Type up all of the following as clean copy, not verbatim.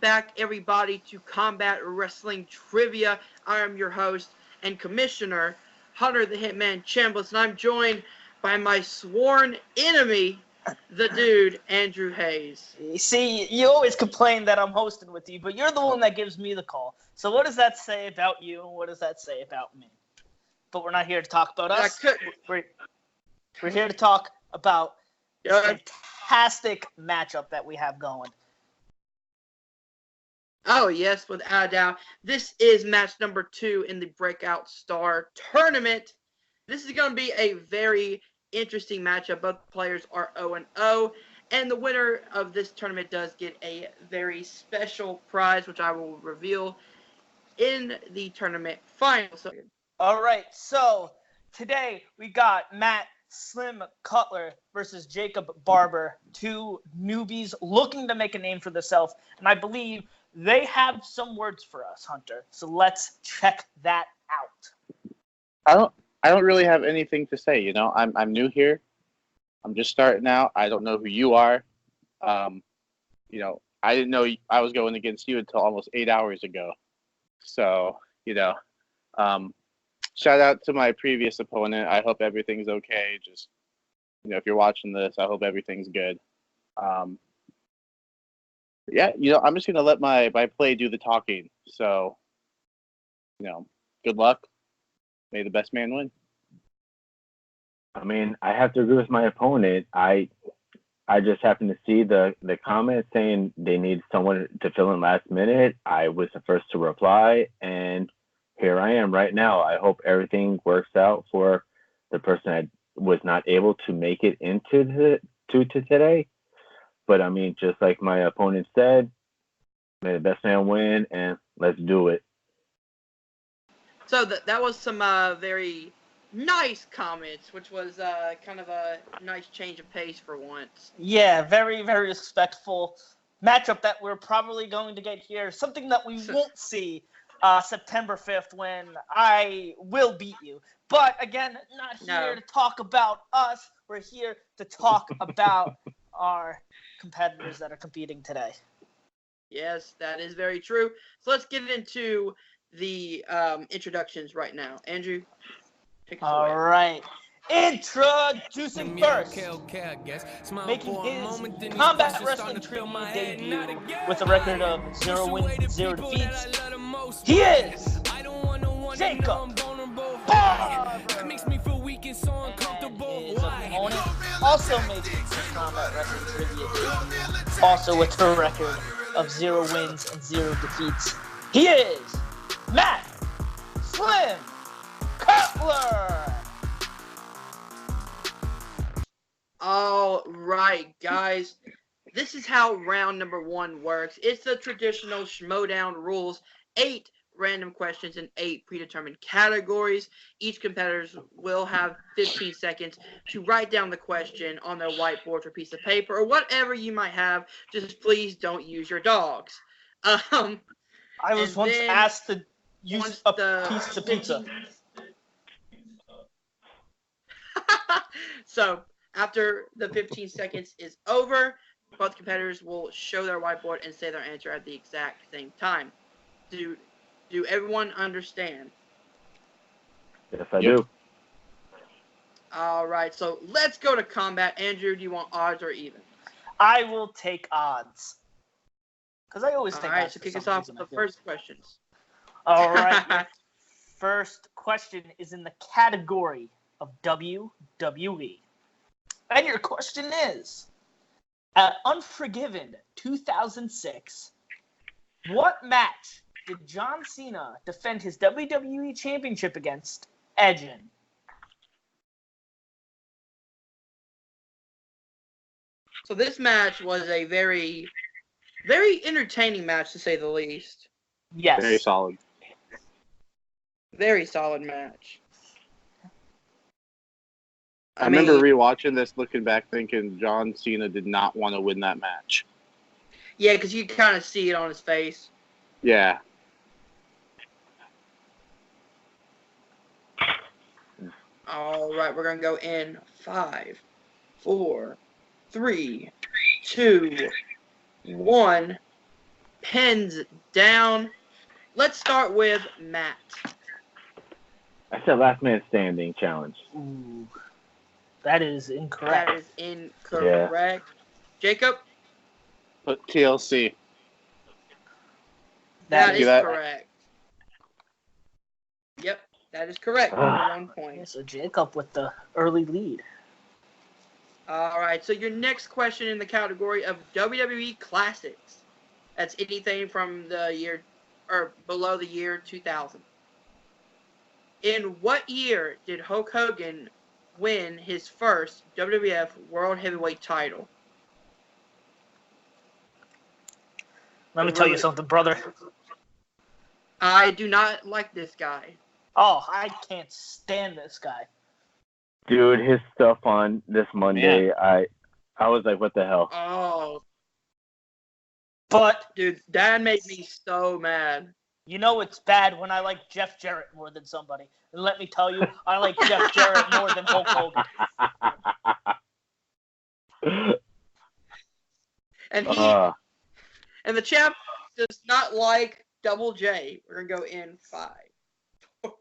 back, everybody, to Combat Wrestling Trivia. I am your host and commissioner, Hunter the Hitman Chambliss, and I'm joined by my sworn enemy, the dude, Andrew Hayes. See, you always complain that I'm hosting with you, but you're the one that gives me the call. So what does that say about you, and what does that say about me? But we're not here to talk about us. We're here to talk about the fantastic matchup that we have going. Oh, yes, without a doubt. This is match number 2 in the Breakout Star Tournament. This is going to be a very interesting matchup. Both players are 0-0, and the winner of this tournament does get a very special prize, which I will reveal in the tournament final. All right, so today we got Matt Slim Cutler versus Jacob Barber, two newbies looking to make a name for themselves, and I believe they have some words for us, Hunter. So let's check that out. I don't really have anything to say. You know, I'm new here. I'm just starting out. I don't know who you are. You know, I didn't know I was going against you until almost 8 hours ago. So, you know, shout out to my previous opponent. I hope everything's okay. Just, you know, if you're watching this, I hope everything's good. Yeah, you know, I'm just gonna let my play do the talking. So, you know, good luck. May the best man win. I mean, I have to agree with my opponent. I just happened to see the comment saying they need someone to fill in last minute. I was the first to reply, and here I am right now. I hope everything works out for the person that was not able to make it into today. But I mean, just like my opponent said, may the best man win, and let's do it. So that was some very nice comments, which was kind of a nice change of pace for once. Yeah, very, very respectful matchup that we're probably going to get here. Something that we won't see September 5th when I will beat you. But again, not here to talk about us. We're here to talk about our competitors that are competing today. Yes, that is very true. So let's get into the introductions right now. Andrew, take us away. All right. Introducing first, making his Combat Wrestling Trivia debut with a record of 0 wins and 0 defeats, he is Jacob Barber. And his opponent also making his Combat Wrestling Trivia debut, also with a record of 0 wins and 0 defeats, he is Matt Slim Cutler. All right, guys. This is how round number 1 works. It's the traditional Schmodown rules. 8 random questions in 8 predetermined categories. Each competitor will have 15 seconds to write down the question on their whiteboard or piece of paper or whatever you might have. Just please don't use your dogs. I was once asked to use a piece of pizza. So, after the 15 seconds is over, both competitors will show their whiteboard and say their answer at the exact same time. Do everyone understand? Yes, I do. All right, so let's go to combat. Andrew, do you want odds or even? I will take odds. Because I always take odds. All right, so kick us off with the first questions. All right, your first question is in the category of WWE. And your question is, at Unforgiven 2006, what match did John Cena defend his WWE Championship against Edge in? So this match was a very, very entertaining match, to say the least. Yes. Very solid. Very solid match. I remember rewatching this, looking back, thinking John Cena did not want to win that match. Yeah, because you kind of see it on his face. Yeah. All right, we're going to go in 5, 4, 3, 2, 1. Pins down. Let's start with Matt. I said last man standing challenge. Ooh, that is incorrect. That is incorrect. Jacob? Put TLC. That See is that? correct. Yep, that is correct. Ah. 1 point. Yeah, so Jacob with the early lead. All right, so your next question in the category of WWE Classics. That's anything from the year or below the year 2000. In what year did Hulk Hogan win his first WWF World Heavyweight title? Let me tell you something, brother. I do not like this guy. Oh, I can't stand this guy. Dude, his stuff on this Monday, I was like, what the hell? Oh, But dude, that made me so mad. you know it's bad when I like Jeff Jarrett more than somebody. And let me tell you, I like Jeff Jarrett more than Hulk Hogan. And he Uh, and the champ does not like Double J. We're gonna go in 5, 4,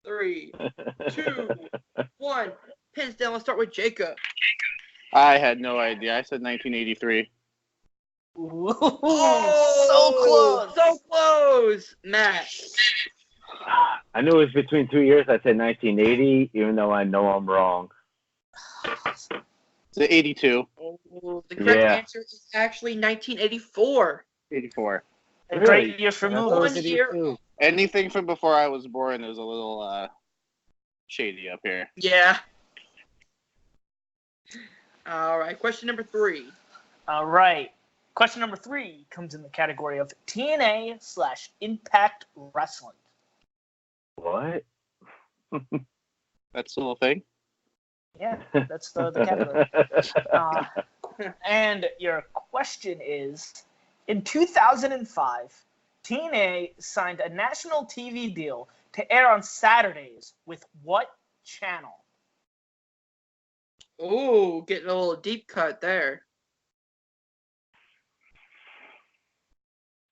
3, 2, 1. Pins down. Let's start with Jacob. I had no idea. I said 1983. Ooh, Oh, so close. so close, Matt. I knew it was between 2 years. I said 1980, even though I know I'm wrong. It's 82. Oh, the correct Yeah. answer is actually 1984. 84. A Really? great year for I thought it movies. was 1 year. 82. Anything from before I was born is a little shady up here. Yeah. All right. Question number 3. All right. Question number 3 comes in the category of TNA/Impact Wrestling. What? That's the whole thing. Yeah, that's the category. And your question is, in 2005, TNA signed a national TV deal to air on Saturdays with what channel? Ooh, getting a little deep cut there.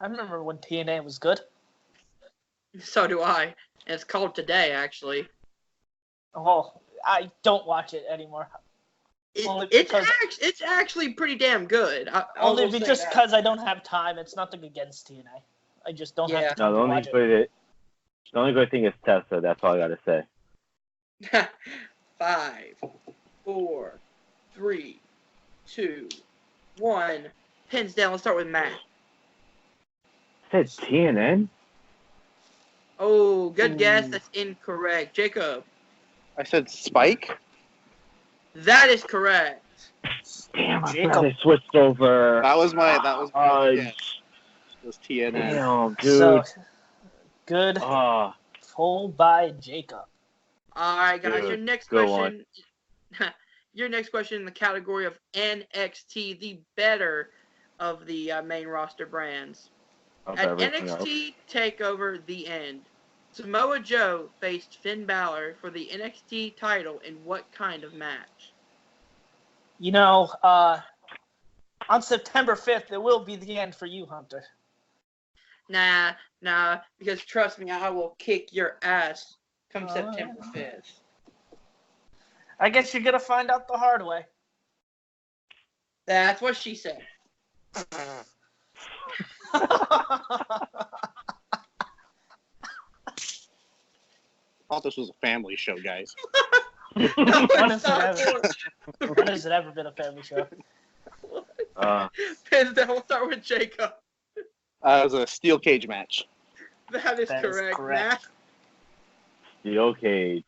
I remember when TNA was good. So do I. And it's called Today, actually. Oh, I don't watch it anymore. Only because- It's actually pretty damn good. I Only will say just that. because I don't have time. It's nothing against TNA. I just don't Yeah. have time No, to watch it. the only good thing is Tessa. That's all I gotta say. 5, 4, 3, 2, 1. Pins down. Let's start with Matt. I said TNN. Oh, good guess. Ooh. That's incorrect. Jacob. I said Spike. That is correct. Damn, I Jacob. forgot they switched over. That was my guess. It was TNN. Damn, So, dude. good Oh, pull by Jacob. All right, guys. Good. Your next Go question. Your next question in the category of NXT, the better of the main roster brands. of At everything else. NXT TakeOver The End, Samoa Joe faced Finn Balor for the NXT title in what kind of match? You know, on September 5th, it will be the end for you, Hunter. Nah, because trust me, I will kick your ass come September 5th. I guess you're going to find out the hard way. That's what she said. I thought this was a family show, guys. No, When it's has it not. ever- when has it ever been a family show? Pins down, we'll start with Jacob. It was a steel cage match. That is That is correct, correct. Matt. Steel cage.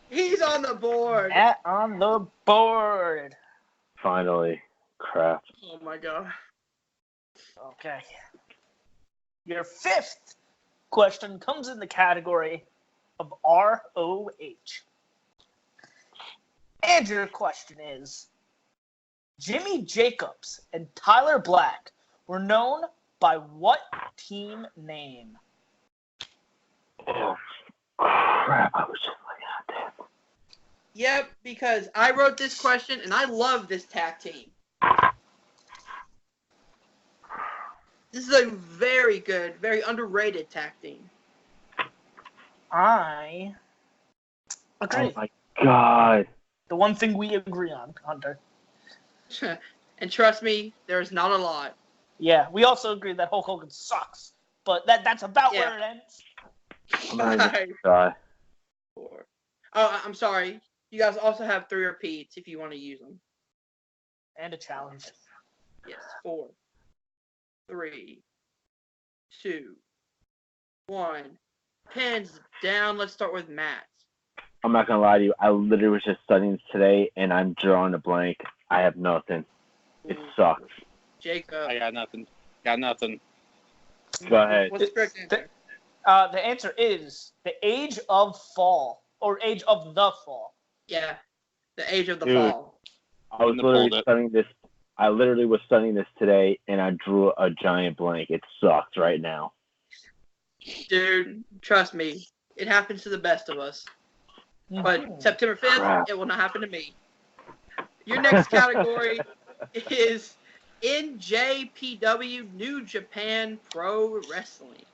He's on the board. Matt on the board. Finally. Crap. Oh my god. Okay. Your 5th question comes in the category of ROH. And your question is, Jimmy Jacobs and Tyler Black were known by what team name? Oh, crap. I was just looking at that. Yep, because I wrote this question and I love this tag team. This is a very good, very underrated tag team. I agree. Oh my god. The one thing we agree on, Hunter. And trust me, there's not a lot. Yeah, we also agree that Hulk Hogan sucks. But that's about Yeah. where it ends. I'm not even Five, god. 4. Oh, I'm sorry. You guys also have 3 repeats if you want to use them. And a challenge. Yes, 4, 3, 2, 1. Hands down. Let's start with Matt. I'm not gonna lie to you. I literally was just studying this today, and I'm drawing a blank. I have nothing. It sucks. Jacob. I got nothing. Got nothing. Go ahead. What's the correct answer? The answer is the Age of Fall. Or Age of the Fall. Yeah, the Age of the Dude. Fall. I was literally studying this. I literally was studying this today, and I drew a giant blank. It sucks right now. Dude, trust me, it happens to the best of us. But September 5th, Crap. it will not happen to me. Your next category is NJPW, New Japan Pro Wrestling.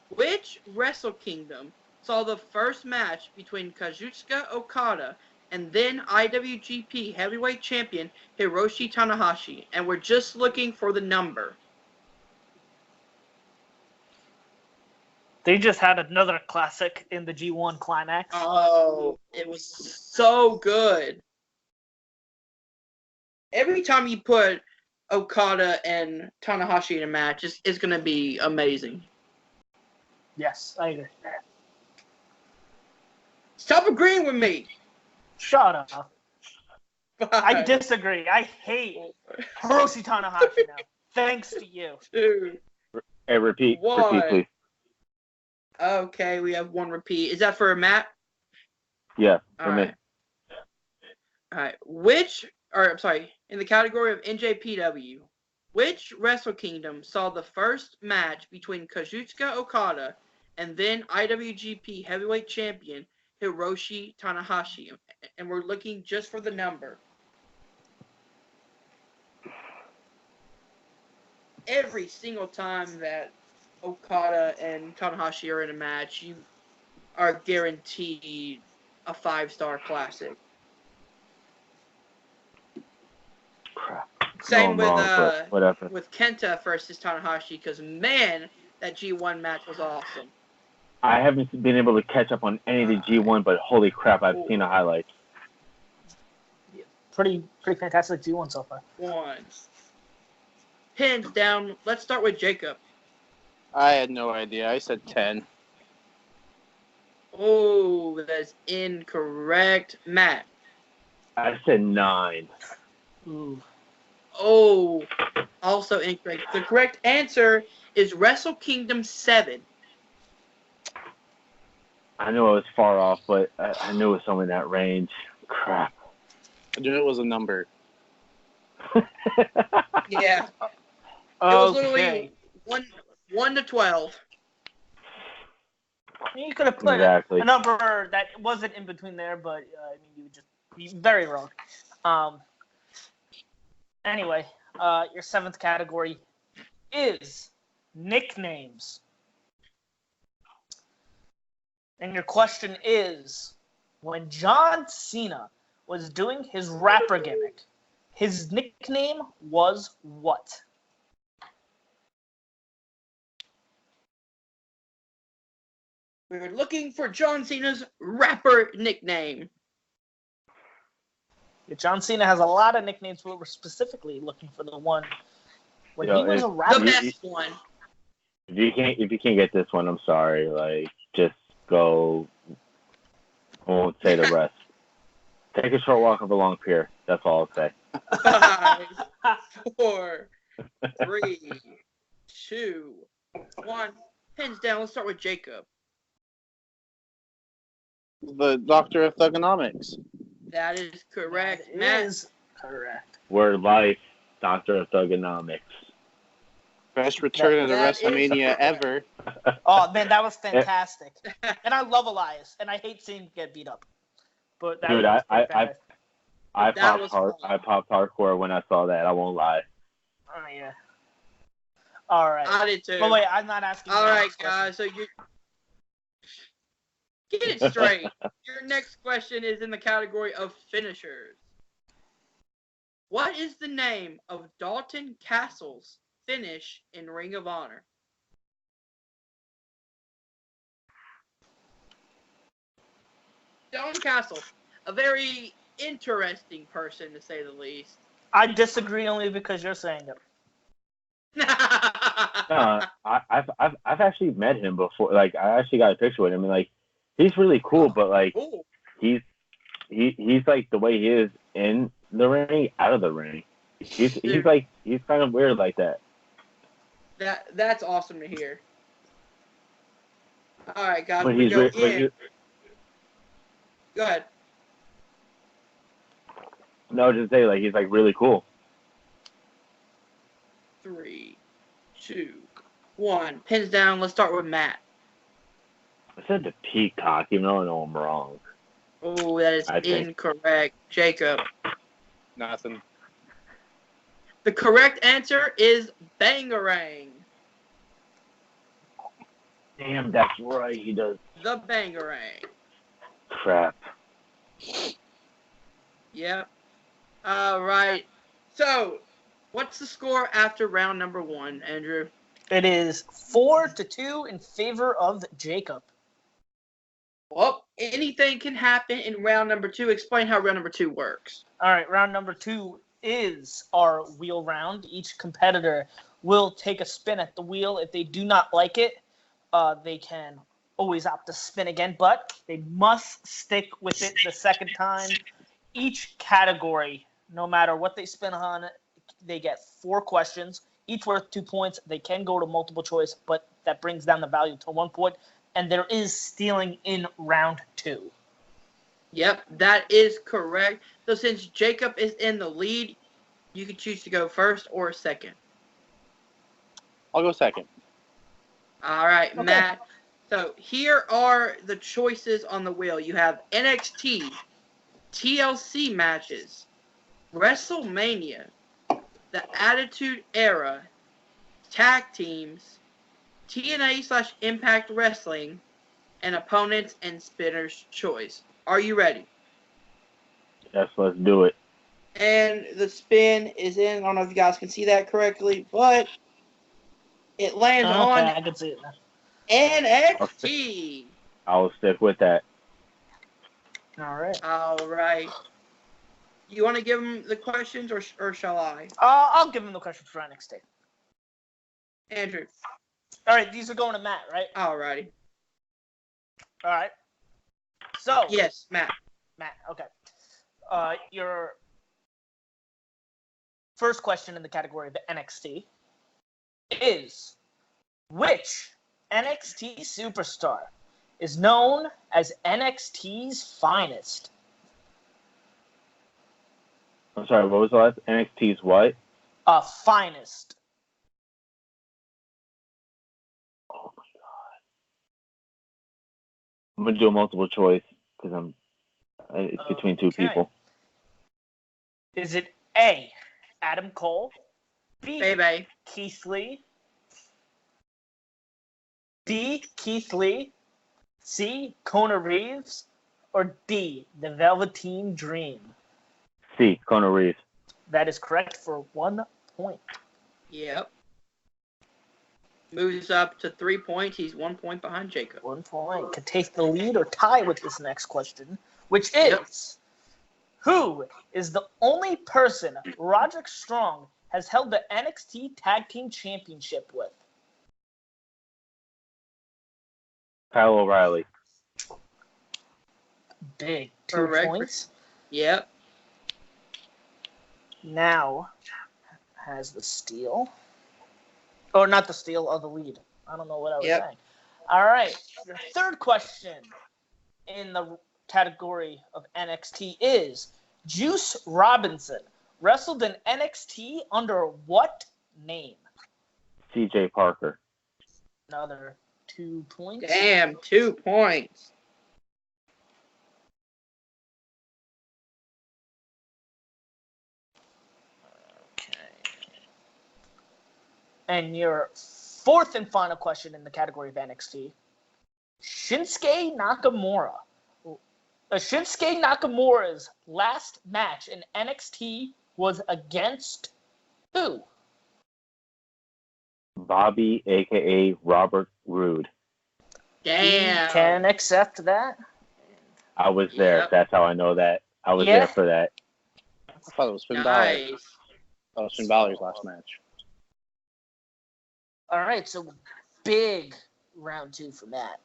Which Wrestle Kingdom saw the first match between Kazuchika Okada and then IWGP Heavyweight Champion Hiroshi Tanahashi? And we're just looking for the number. They just had another classic in the G1 Climax. Oh, it was so good. Every time you put Okada and Tanahashi in a match, it's going to be amazing. Yes, I agree. Stop agreeing with me. Shut up. I 5, disagree. I hate Hiroshi Tanahashi now. Thanks to you. 2. Hey, repeat, One. please. Okay, we have 1 repeat. Is that for Matt? Yeah, All for right. me. All right. In the category of NJPW, which Wrestle Kingdom saw the first match between Kazuchika Okada and then IWGP Heavyweight Champion Hiroshi Tanahashi? And we're looking just for the number. Every single time that Okada and Tanahashi are in a match, you are guaranteed a 5-star classic. Crap. Same No, I'm wrong, but whatever. with Kenta versus Tanahashi, because man, that G1 match was awesome. I haven't been able to catch up on any of the G1, but holy crap, I've seen the highlights. Pretty fantastic G1 so far. 1. Hands down. Let's start with Jacob. I had no idea. I said 10. Oh, that's incorrect. Matt. I said 9. Ooh. Oh, also incorrect. The correct answer is Wrestle Kingdom 7. I knew I was far off, but I knew it was somewhere in that range. Crap. I knew it was a number. Yeah. It was literally 1 to 12. You could have put Exactly. a number that wasn't in between there, but you would just be very wrong. Anyway, your 7th category is nicknames. And your question is, when John Cena was doing his rapper gimmick, his nickname was what? We were looking for John Cena's rapper nickname. John Cena has a lot of nicknames, but we're specifically looking for the one when Yo, he was a The rapper. best one. If you can't get this one, I'm sorry. Like, just go. I won't say the rest. Take a short walk up a long pier. That's all I'll say. 5, 4, 3, 2, 1. Hands down. Let's start with Jacob. The Doctor of Thugonomics. That is correct. That Matt. is correct. Word life, Doctor of Thugonomics. Best return of the That is WrestleMania ever. Oh man, that was fantastic. And I love Elias, and I hate seeing him get beat up. But that Dude, was I That was fun. popped hardcore when I saw that. I won't lie. Oh yeah. All right. I did too. But wait, I'm not asking. All you the right, next question. guys. So you get it straight. Your next question is in the category of finishers. What is the name of Dalton Castle's finish in Ring of Honor? Dalton Castle, a very interesting person to say the least. I disagree only because you're saying it. No, I've actually met him before. Like, I actually got a picture with him, and like, he's really cool. But like, Cool. he's like the way he is in the ring, out of the ring. He's kind of weird like that. That's awesome to hear. All right, guys, When we he's go re- in. Go ahead. No, just say like he's like really cool. 3, 2, 1. Pins down. Let's start with Matt. I said the Peacock, even though I know I'm wrong. Oh, that is I think. incorrect. Jacob. Nothing. The correct answer is Bangarang. Damn, that's right. He does. The Bangarang. Crap. Yep. All right. So, what's the score after round number 1, Andrew? It is 4-2 in favor of Jacob. Well, anything can happen in round number 2. Explain how round number 2 works. All right, round number 2 is our wheel round. Each competitor will take a spin at the wheel. If they do not like it, they can always opt to spin again, but they must stick with it the second time. Each category, no matter what they spin on, they get 4 questions, each worth 2 points. They can go to multiple choice, but that brings down the value to 1 point. And there is stealing in round 2. Yep, that is correct. So since Jacob is in the lead, you can choose to go first or second. I'll go second. All right, Okay. Matt. So here are the choices on the wheel. You have NXT, TLC matches, WrestleMania, the Attitude Era, tag teams, TNA/Impact Wrestling, and opponents and spinner's choice. Are you ready? Yes, let's do it. And the spin is in. I don't know if you guys can see that correctly, but it lands Okay, on I can see it now. NXT. I'll stick with that. All right. All right. You want to give them the questions, or shall I? I'll give him the questions for NXT. Andrew. All right, these are going to Matt, right? All righty. All right. So, Yes, Matt. Matt, okay. Your first question in the category of NXT is, which NXT superstar is known as NXT's finest? I'm sorry, what was the last? NXT's what? Finest. Oh my god. I'm gonna do a multiple choice because it's between 2 Okay. people. Is it A, Adam Cole, B, Baby. Keith Lee, B, Keith Lee, C, Kona Reeves, or D, the Velveteen Dream? C, Conor Reeves. That is correct for 1 point. Yep. Moves up to 3 points. He's 1 point behind Jacob. 1 point. Could take the lead or tie with this next question, which is, who is the only person Roderick Strong has held the NXT Tag Team Championship with? Kyle O'Reilly. Big. 2 Correct. points. Yep. Now has the steal. Or not the steal, the lead. I don't know what I was saying. All right. Your third question in the category of NXT is, Juice Robinson wrestled in NXT under what name? CJ Parker. Another 2 points. Damn, 2 points. Okay. And your fourth and final question in the category of NXT. Shinsuke Nakamura's last match in NXT was against who? Bobby, a.k.a. Robert Roode. Damn. Can accept that. I was there. Yep. That's how I know that. I was Yeah. there for that. I thought it was Finn Balor. Nice. Oh, it was Finn Balor's last match. All right, so big round 2 for Matt.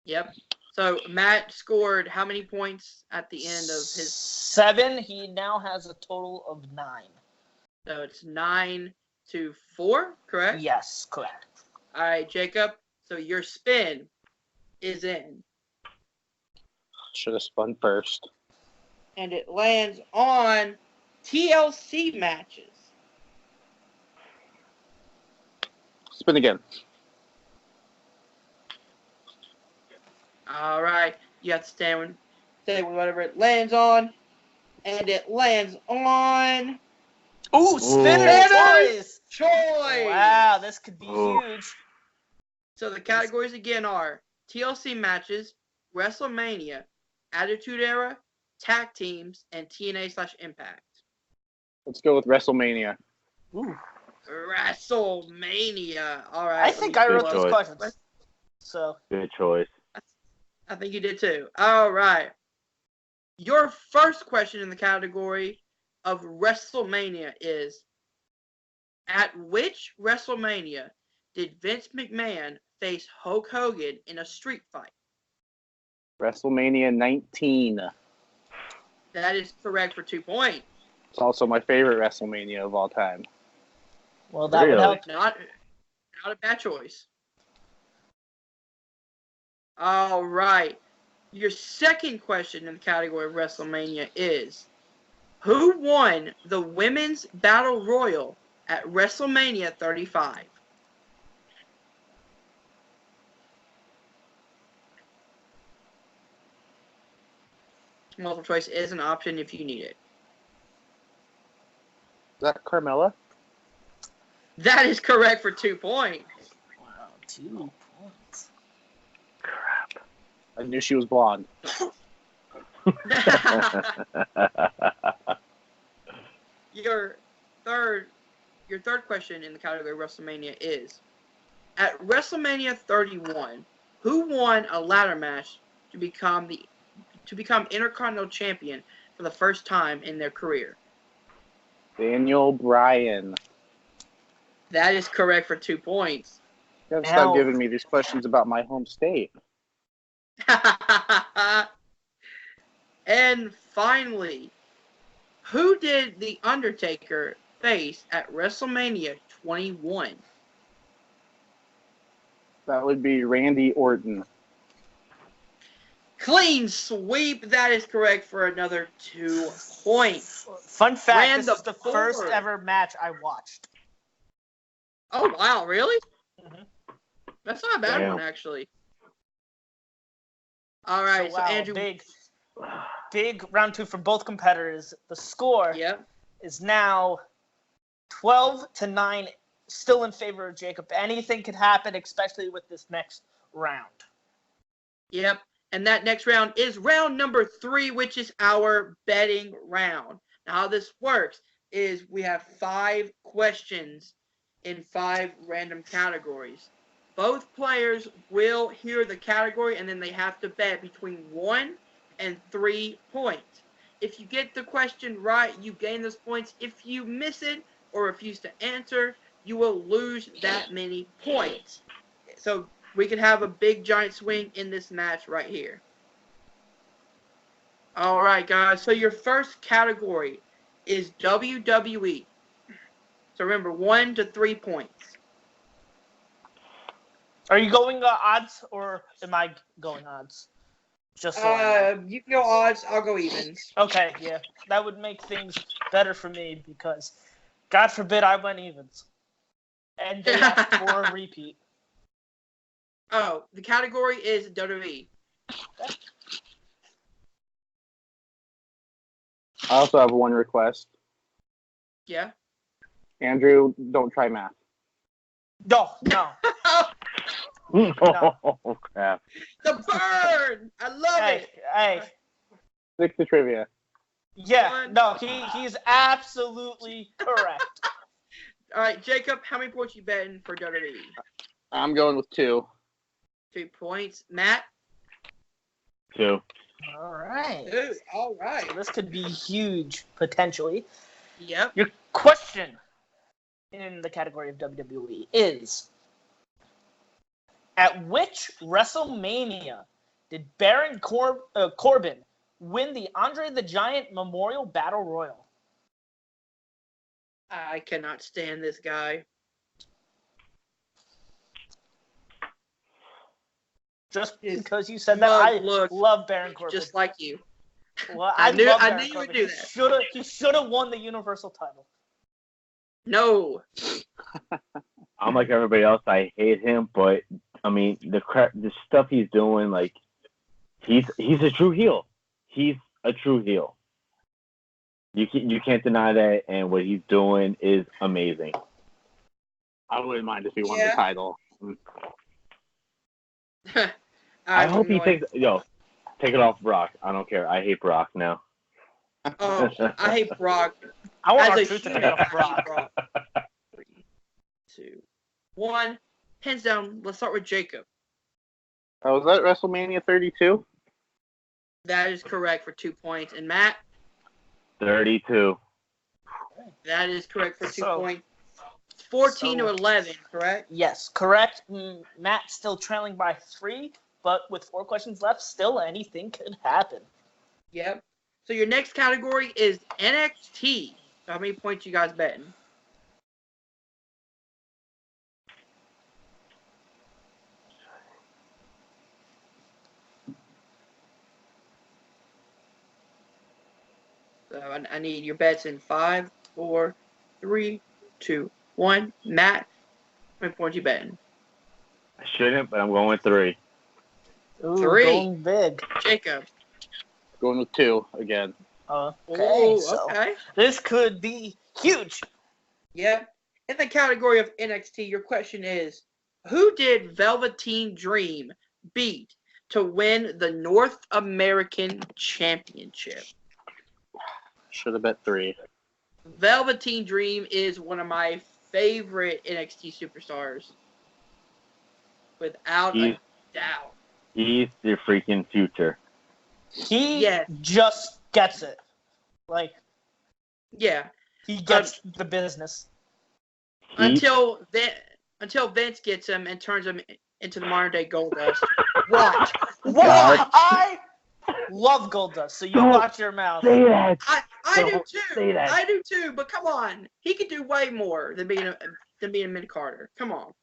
Yep. So Matt scored how many points at the end of his? 7. He now has a total of 9. So it's 9-4, correct? Yes, correct. All right, Jacob. So your spin is in, Should have spun first. and it lands on TLC matches. Spin again. All right, you have to stay with whatever it lands on, and it lands on Ooh, spinner choice! choice. Wow, this could be Ooh. huge. So the categories again are TLC matches, WrestleMania, Attitude Era, Tag Teams, and TNA/Impact. Let's go with WrestleMania. Ooh. WrestleMania. All right. I think I wrote Good these choice. questions. So, Good choice. I think you did too. All right. Your first question in the category of WrestleMania is, at which WrestleMania did Vince McMahon face Hulk Hogan in a street fight? WrestleMania 19. That is correct for 2 points. It's also my favorite WrestleMania of all time. well, that would Really? help. Not a bad choice. All right. Your second question in the category of WrestleMania is, who won the Women's Battle Royal at WrestleMania 35? Multiple choice is an option if you need it. Is that Carmella? That is correct for 2 points. Wow, 2 points. Crap. I knew she was blonde. Your third question in the category of WrestleMania is, at WrestleMania 31, who won a ladder match to become Intercontinental Champion for the first time in their career? Daniel Bryan. That is correct for 2 points. You gotta Now- stop giving me these questions about my home state. And finally, who did The Undertaker face at WrestleMania 21? That would be Randy Orton. Clean sweep. That is correct for another 2 points. Fun fact, Ran this the is the first board. ever match I watched. Oh, wow. Really? Mhm. That's not a bad Damn. one, actually. All right. So, wow, Andrew. big round 2 for both competitors. The score Yep. is now 12-9, still in favor of Jacob. Anything could happen, especially with this next round. Yep. And that next round is round number 3, which is our betting round. Now, how this works is we have 5 questions in 5 random categories. Both players will hear the category, and then they have to bet between 1 and 3 points. If you get the question right, you gain those points. If you miss it or refuse to answer, you will lose that many points. So we could have a big giant swing in this match right here. All right, guys. So your first category is WWE. So remember, 1 to 3 points. Are you going odds, or am I going odds? Just so I know. You can go odds. I'll go evens. Okay, yeah. That would make things better for me because, God forbid, I went evens. And they asked for a repeat. Oh, the category is WWE. I also have one request. Yeah. Andrew, don't try math. No. Oh crap! The burn! I love it! Hey. Stick to trivia. Yeah, no, he's absolutely correct. All right, Jacob, how many points you betting for WWE? I'm going with 2. 2 points. Matt? 2. All right. 2. All right. So this could be huge, potentially. Yep. Your question in the category of WWE is, at which WrestleMania did Baron Corbin win the Andre the Giant Memorial Battle Royal? I cannot stand this guy. Just because you said that, I love Baron Corbin. Just like you. Well, I knew Baron you Corbin. would do that. He should have won the Universal title. No. I'm like everybody else. I hate him, but I mean the stuff he's doing, like he's a true heel. He's a true heel. You can't deny that, and what he's doing is amazing. I wouldn't mind if he won the title. I hope he takes take it off Brock. I don't care. I hate Brock now. Oh, I hate Brock. I want As our a truth to human, take off I hate Brock. 3, 2, 1. Hands down. Let's start with Jacob. Oh, was that WrestleMania 32? That is correct for 2 points. And Matt? 32. That is correct for 2 points. 14 to 11, correct? Yes, correct. Matt still trailing by 3, but with 4 questions left, still anything could happen. Yep. So your next category is NXT. So how many points you guys betting? So I need your bets in 5, 4, 3, 2, 1. Matt, how many points you betting? I shouldn't, but I'm going with 3. Ooh, 3. Going big. Jacob. Going with 2 again. Okay, Ooh, so okay. this could be huge. Yeah. In the category of NXT, your question is, who did Velveteen Dream beat to win the North American Championship? Should have bet 3. Velveteen Dream is one of my favorite NXT superstars. Without a doubt. He's the freaking future. He just gets it. Like, yeah. He gets the business. Until Vince gets him and turns him into the modern day Goldust. Watch. I love Goldust, so you watch your mouth. Say that. I do too. I do too. But come on, he could do way more than being a mid Carter. Come on.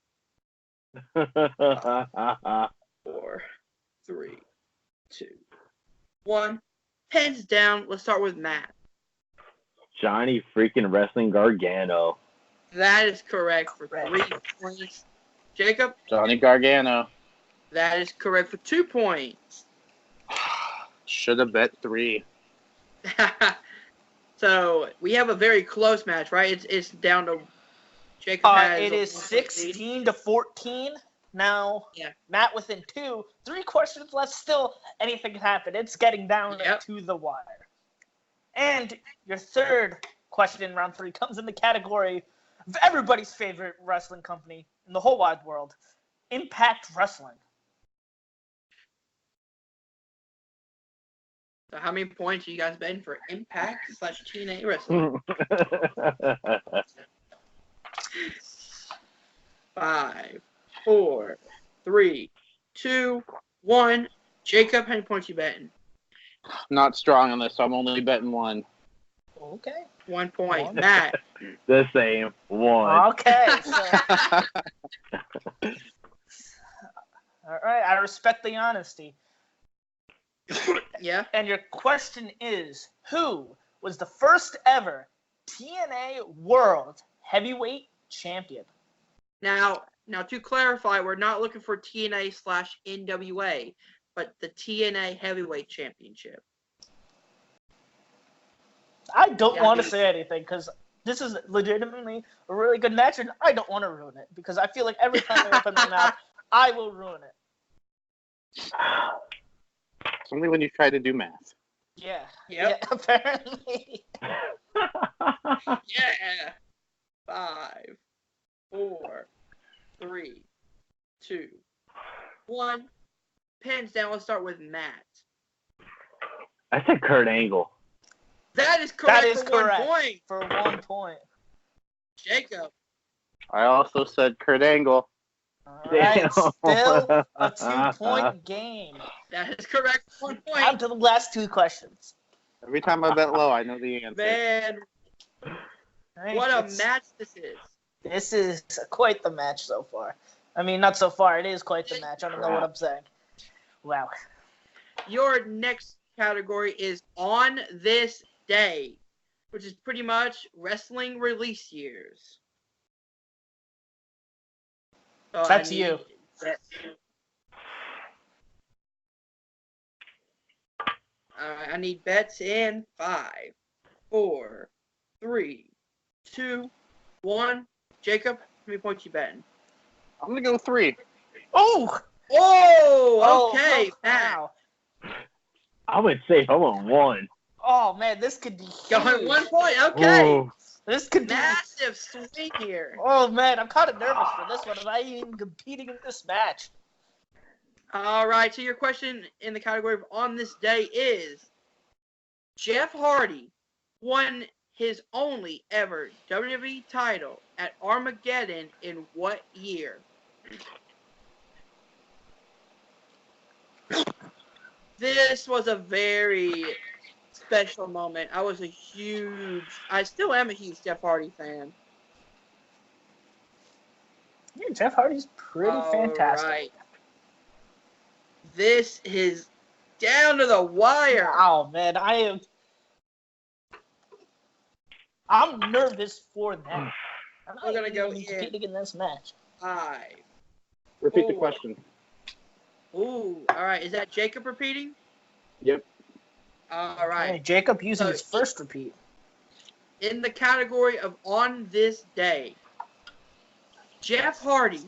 4, 3, 2, 1. Hands down. Let's start with Matt. Johnny freaking Wrestling Gargano. That is correct for 3 points. Jacob? Johnny Gargano. That is correct for 2 points. Should have bet 3. So we have a very close match, right? It's down to Jacob has. It is 16 to 14. Now, Matt within 2. 3 questions left. Still, anything can happen. It's getting down to the wire. And your third question in round 3 comes in the category of everybody's favorite wrestling company in the whole wide world, Impact Wrestling. So how many points are you guys betting for Impact / TNA Wrestling? 5, 4, 3, 2, 1. Jacob, how many points you betting? Not strong on this, so I'm only betting 1. Okay. 1 point. Matt. The same. 1. Okay. So... All right. I respect the honesty. Yeah. And your question is, who was the first ever TNA World Heavyweight Champion? Now to clarify, we're not looking for TNA / NWA, but the TNA Heavyweight Championship. I don't want to say anything because This is legitimately a really good match, and I don't want to ruin it because I feel like every time I open my mouth, I will ruin it. It's only when you try to do math. Yeah. Yep. Yeah, apparently. Yeah. 5, 4, 3, 2, 1. Pens down. Let's start with Matt. I said Kurt Angle. That is correct That is for correct. 1 point. For 1 point. Jacob. I also said Kurt Angle. All right, Damn. still a 2-point game. That is correct for 1 Down point. to the last 2 questions. Every time I bet low, I know the answer. Man, All right, what a it's- match this is. This is quite the match so far. I mean, not so far. It is quite the match. I don't know what I'm saying. Wow. Your next category is On This Day, which is pretty much wrestling release years. So That's you. I need bets in 5, 4, 3, 2, 1. Jacob, how many points you betting? I'm gonna go 3. Oh! Oh, okay. Matt. Wow. I went safe. I went 1. Oh, man, this could be Going huge. 1 point. Okay. Ooh. This could be... Massive swing here. Oh, man, I'm kind of nervous for this one. Am I even competing in this match? All right. So your question in the category of On This Day is, Jeff Hardy won his only ever WWE title at Armageddon in what year? This was a very special moment. I still am a huge Jeff Hardy fan. Yeah, Jeff Hardy's pretty fantastic. Right. This is down to the wire. Wow, man, I'm nervous for them. I'm We're gonna not go even in. competing in this match. 5. Repeat the Ooh. question. Ooh, all right. Is that Jacob repeating? Yep. All right. Okay, Jacob using So his first repeat. In the category of On This Day, Jeff Hardy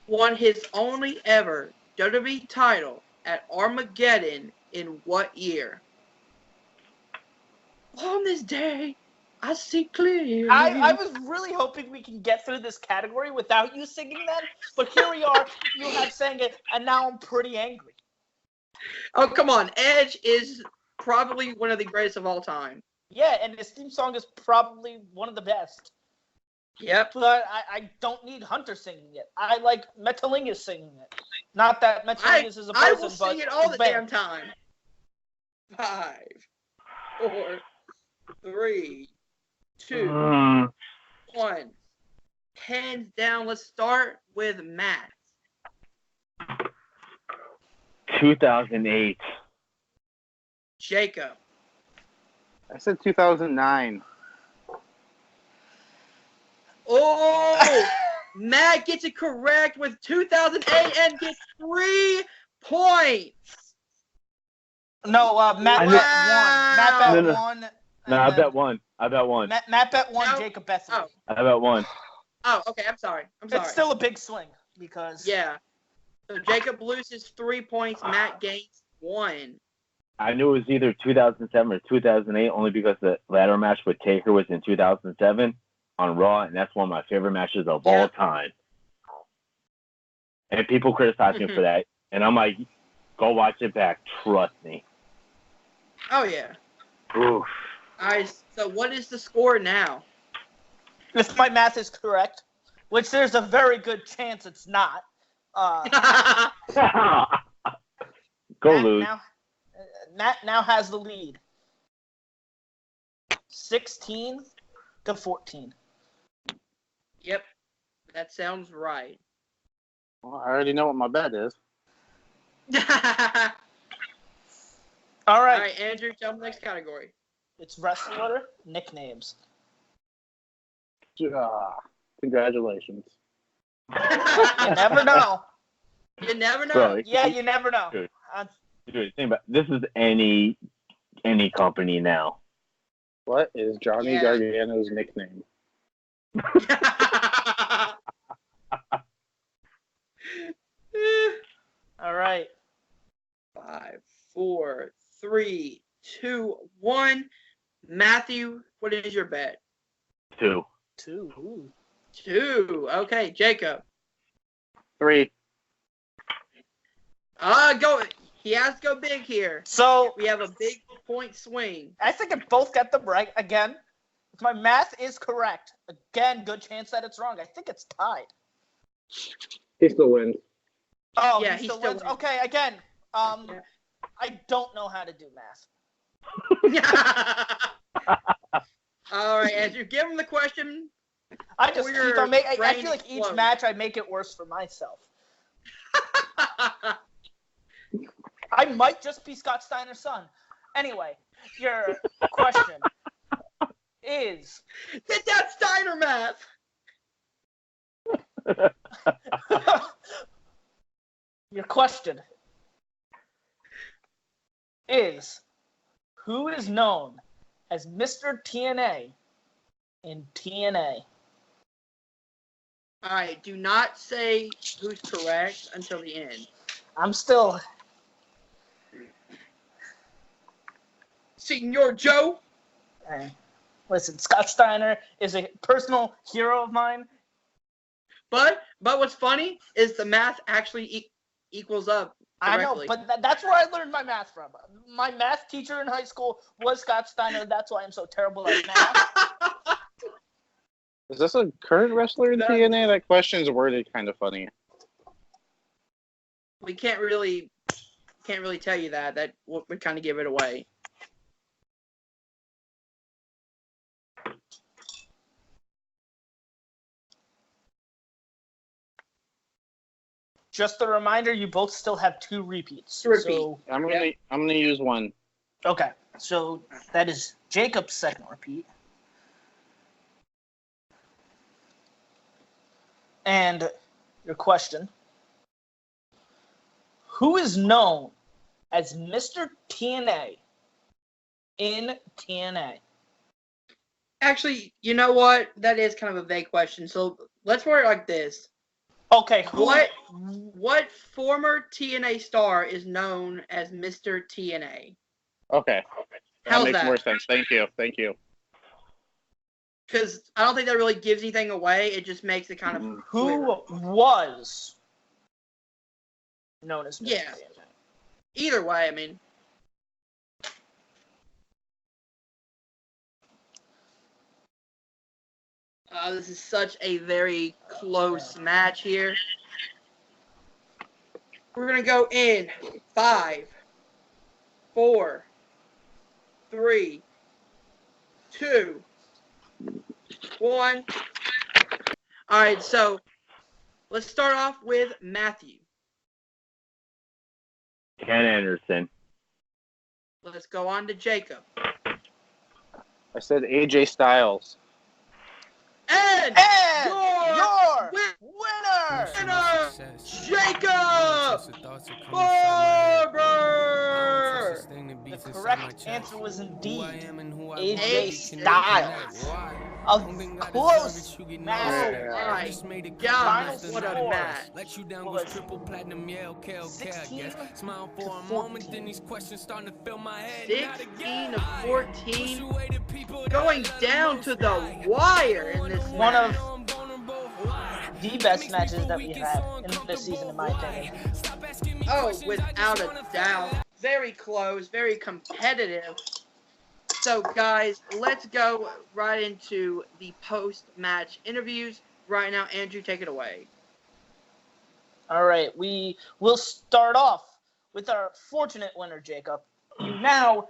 won his only ever WWE title at Armageddon in what year? On this day, I see clearly. I was really hoping we can get through this category without you singing that, but here we are. You have sang it, and now I'm pretty angry. Oh, come on. Edge is probably one of the greatest of all time. Yeah, and his theme song is probably one of the best. Yep. But I don't need Hunter singing it. I like Metalingus singing it. Not that Metalingus is a person, I will but sing it all his the band. damn time. 5, 4, 3, 2, 1. Hands down. Let's start with Matt. 2008. Jacob. I said 2009. Oh, Matt gets it correct with 2008 and gets 3 points. No, Matt I bet know- 1. Matt bet No. 1. No, I bet 1. I bet 1. Matt bet 1. No. Jacob bet 3. Oh. I bet 1. Oh, okay. I'm sorry. It's still a big swing because Yeah. So Jacob loses 3 points. Matt gains 1. I knew it was either 2007 or 2008 only because the ladder match with Taker was in 2007 on Raw, and that's one of my favorite matches of all time. And people criticize me for that, and I'm like, go watch it back. Trust me. Oh, yeah. Oof. All right. So what is the score now? if my math is correct, which there's a very good chance it's not. Go Matt lose. Matt now has the lead. 16-14. Yep. That sounds right. Well, I already know what my bet is. All All right. right, Andrew, tell me the next category. It's wrestler nicknames. Congratulations. You never know. You never know. Bro, Yeah, you never know. Dude. Dude, think about this is any company now. What is Johnny Yeah. Gargano's nickname? All right. 5, 4, 3, 2, 1. Matthew, what is your bet? 2. 2. Ooh. 2. Okay, Jacob. 3. Go. He has to go big here. So We have a big point swing. I think I both got them right again. If my math is correct, again, good chance that it's wrong. I think it's tied. He still wins. Oh, Yeah, he he still still wins. wins. Okay, again. Yeah. I don't know how to do math. All right, as you give him the question, I just Or keep your on making. I brain feel like each explodes. match I make it worse for myself. I might just be Scott Steiner's son. Anyway, your question is get that Steiner math. your question is who is known as Mr. TNA in TNA? All right, do not say who's correct until the end. I'm still. Senor Joe. Listen, Scott Steiner is a personal hero of mine. But what's funny is the math actually equals up correctly. I know, but that's where I learned my math from. My math teacher in high school was Scott Steiner. That's why I'm so terrible at math. Is this a current wrestler in No. TNA? That question's worded kind of funny. We can't really tell you that. That would kind of give it away. Just a reminder, you both still have 2 repeats. To repeat. So, I'm gonna use one. okay, so that is Jacob's second repeat. And your question: who is known as Mr. TNA in TNA? Actually, you know what? That is kind of a vague question. So let's word it like this. Okay, who? What former TNA star is known as Mr. TNA? Okay. That How's makes that? more sense. Thank you. Because I don't think that really gives anything away. It just makes it kind of Who clearer. was known as Mr. Yeah. TNA? Either way, I mean. This is such a very close match here. We're going to go in 5, 4, 3, 2, 1. All right, so let's start off with Matthew. Ken Anderson. Let's go on to Jacob. I said AJ Styles. And your winner! Jacob Barber! The correct answer was indeed AJ Styles. A close match. Oh my Final gosh, what a score match. was 16 to 14. 16 to 14. Going down to the wire in this One match. of the best matches that we had in this season, in my opinion. Oh, without a doubt. Very close, very competitive. So, guys, let's go right into the post-match interviews. Right now, Andrew, take it away. All right, we will start off with our fortunate winner, Jacob. You now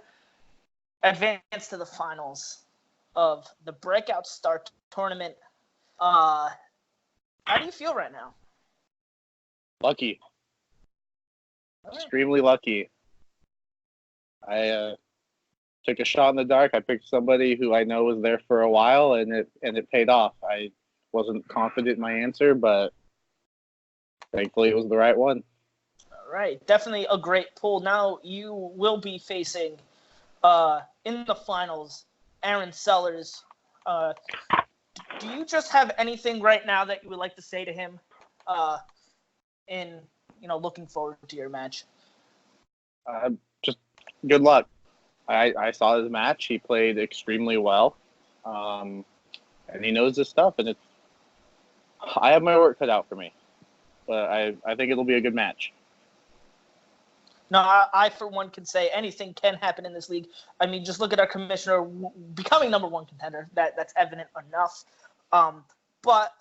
advance to the finals of the Breakout Star Tournament. How do you feel right now? Lucky. All right. Extremely lucky. I took a shot in the dark. I picked somebody who I know was there for a while, and it paid off. I wasn't confident in my answer, but thankfully it was the right one. All right, definitely a great pull. Now you will be facing in the finals Aaron Sellers. Do you just have anything right now that you would like to say to him? Looking forward to your match. Just good luck. I saw his match. He played extremely well, and he knows his stuff. And I have my work cut out for me, but I think it'll be a good match. No, I for one can say anything can happen in this league. I mean, just look at our commissioner becoming number one contender. That's evident enough. But